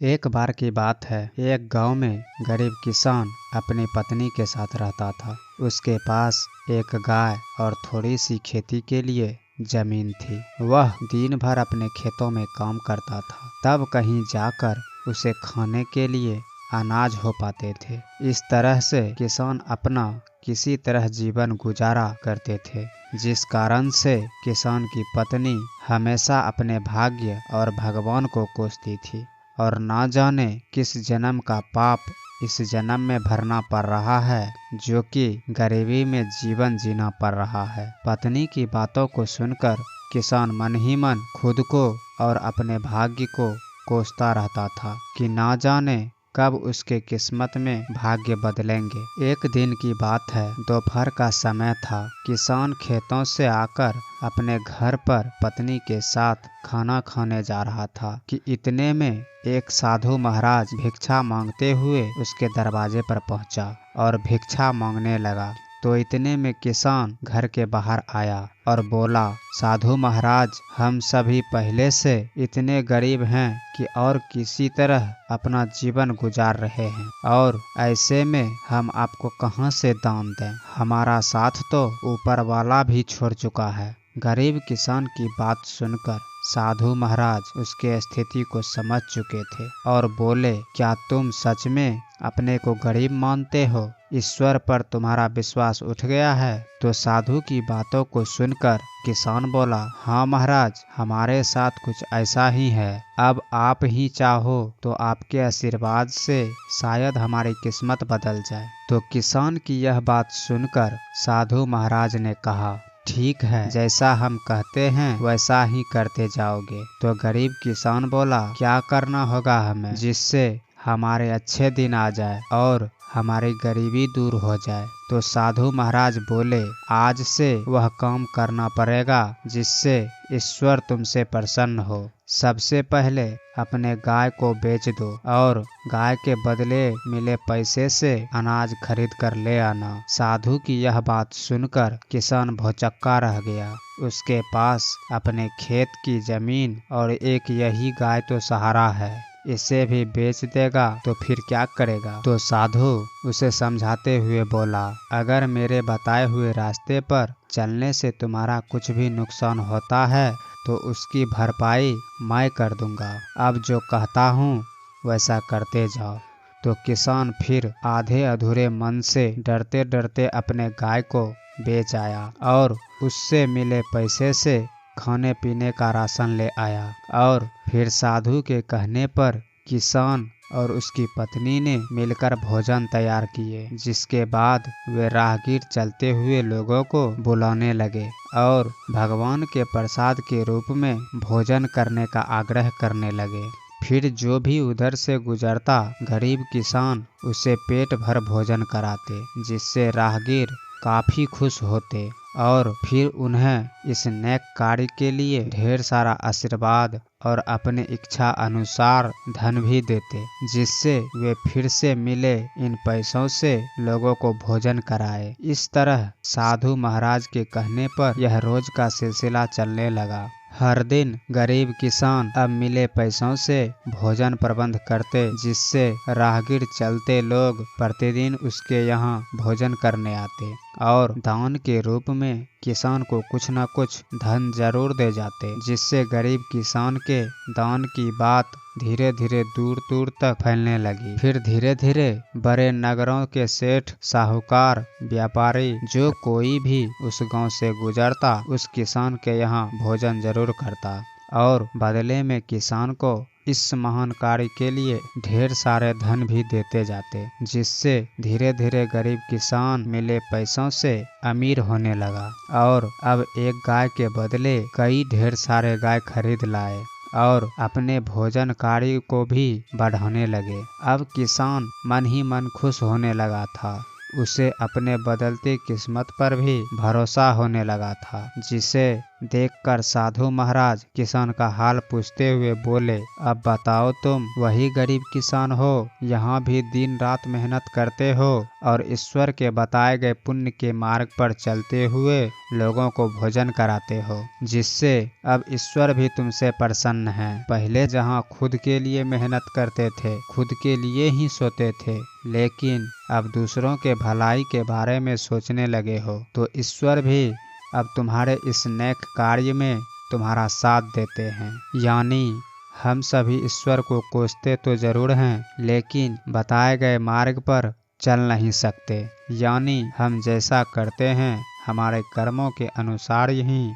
एक बार की बात है, एक गांव में गरीब किसान अपनी पत्नी के साथ रहता था। उसके पास एक गाय और थोड़ी सी खेती के लिए जमीन थी। वह दिन भर अपने खेतों में काम करता था, तब कहीं जाकर उसे खाने के लिए अनाज हो पाते थे। इस तरह से किसान अपना किसी तरह जीवन गुजारा करते थे, जिस कारण से किसान की पत्नी हमेशा अपने भाग्य और भगवान को कोसती थी और ना जाने किस जन्म का पाप इस जन्म में भरना पड़ रहा है, जो कि गरीबी में जीवन जीना पड़ रहा है। पत्नी की बातों को सुनकर किसान मन ही मन खुद को और अपने भाग्य को कोसता रहता था कि ना जाने कब उसके किस्मत में भाग्य बदलेंगे। एक दिन की बात है, दोपहर का समय था। किसान खेतों से आकर अपने घर पर पत्नी के साथ खाना खाने जा रहा था कि इतने में एक साधु महाराज भिक्षा मांगते हुए उसके दरवाजे पर पहुंचा और भिक्षा मांगने लगा। तो इतने में किसान घर के बाहर आया और बोला, साधु महाराज, हम सभी पहले से इतने गरीब हैं कि और किसी तरह अपना जीवन गुजार रहे हैं और ऐसे में हम आपको कहां से दान दें। हमारा साथ तो ऊपर वाला भी छोड़ चुका है। गरीब किसान की बात सुनकर साधु महाराज उसके स्थिति को समझ चुके थे और बोले, क्या तुम सच में अपने को गरीब मानते हो? ईश्वर पर तुम्हारा विश्वास उठ गया है? तो साधु की बातों को सुनकर किसान बोला, हाँ महाराज, हमारे साथ कुछ ऐसा ही है। अब आप ही चाहो तो आपके आशीर्वाद से शायद हमारी किस्मत बदल जाए। तो किसान की यह बात सुनकर साधु महाराज ने कहा, ठीक है, जैसा हम कहते हैं वैसा ही करते जाओगे। तो गरीब किसान बोला, क्या करना होगा हमें जिससे हमारे अच्छे दिन आ जाए और हमारी गरीबी दूर हो जाए? तो साधु महाराज बोले, आज से वह काम करना पड़ेगा जिससे ईश्वर तुमसे प्रसन्न हो। सबसे पहले अपने गाय को बेच दो और गाय के बदले मिले पैसे से अनाज खरीद कर ले आना। साधु की यह बात सुनकर किसान भौचक्का रह गया। उसके पास अपने खेत की जमीन और एक यही गाय तो सहारा है, इसे भी बेच देगा तो फिर क्या करेगा? तो साधु उसे समझाते हुए बोला, अगर मेरे बताए हुए रास्ते पर चलने से तुम्हारा कुछ भी नुकसान होता है तो उसकी भरपाई मैं कर दूंगा। अब जो कहता हूँ वैसा करते जाओ। तो किसान फिर आधे अधूरे मन से डरते डरते अपने गाय को बेच आया और उससे मिले पैसे से खाने पीने का राशन ले आया और फिर साधु के कहने पर किसान और उसकी पत्नी ने मिलकर भोजन तैयार किए, जिसके बाद वे राहगीर चलते हुए लोगों को बुलाने लगे और भगवान के प्रसाद के रूप में भोजन करने का आग्रह करने लगे। फिर जो भी उधर से गुजरता गरीब किसान उसे पेट भर भोजन कराते, जिससे राहगीर काफी खुश होते और फिर उन्हें इस नेक कार्य के लिए ढेर सारा आशीर्वाद और अपने इच्छा अनुसार धन भी देते, जिससे वे फिर से मिले इन पैसों से लोगों को भोजन कराए। इस तरह साधु महाराज के कहने पर यह रोज का सिलसिला चलने लगा। हर दिन गरीब किसान अब मिले पैसों से भोजन प्रबंध करते, जिससे राहगीर चलते लोग प्रतिदिन उसके यहाँ भोजन करने आते और दान के रूप में किसान को कुछ न कुछ धन जरूर दे जाते, जिससे गरीब किसान के दान की बात धीरे धीरे दूर दूर तक फैलने लगी। फिर धीरे धीरे बड़े नगरों के सेठ, साहूकार, व्यापारी, जो कोई भी उस गांव से गुजरता उस किसान के यहाँ भोजन जरूर करता और बदले में किसान को इस महान कार्य के लिए ढेर सारे धन भी देते जाते, जिससे धीरे धीरे गरीब किसान मिले पैसों से अमीर होने लगा और अब एक गाय के बदले कई ढेर सारे गाय खरीद लाए और अपने भोजन कार्य को भी बढ़ाने लगे। अब किसान मन ही मन खुश होने लगा था। उसे अपने बदलती किस्मत पर भी भरोसा होने लगा था, जिसे देखकर साधु महाराज किसान का हाल पूछते हुए बोले, अब बताओ, तुम वही गरीब किसान हो, यहाँ भी दिन रात मेहनत करते हो और ईश्वर के बताए गए पुण्य के मार्ग पर चलते हुए लोगों को भोजन कराते हो, जिससे अब ईश्वर भी तुमसे प्रसन्न है। पहले जहाँ खुद के लिए मेहनत करते थे, खुद के लिए ही सोते थे, लेकिन अब दूसरों के भलाई के बारे में सोचने लगे हो, तो ईश्वर भी अब तुम्हारे इस नेक कार्य में तुम्हारा साथ देते हैं। यानी हम सभी ईश्वर को कोसते तो जरूर हैं, लेकिन बताए गए मार्ग पर चल नहीं सकते। यानी हम जैसा करते हैं, हमारे कर्मों के अनुसार ही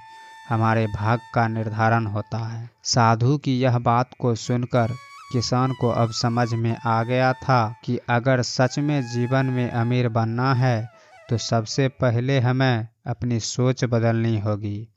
हमारे भाग का निर्धारण होता है। साधु की यह बात को सुनकर किसान को अब समझ में आ गया था कि अगर सच में जीवन में अमीर बनना है तो सबसे पहले हमें अपनी सोच बदलनी होगी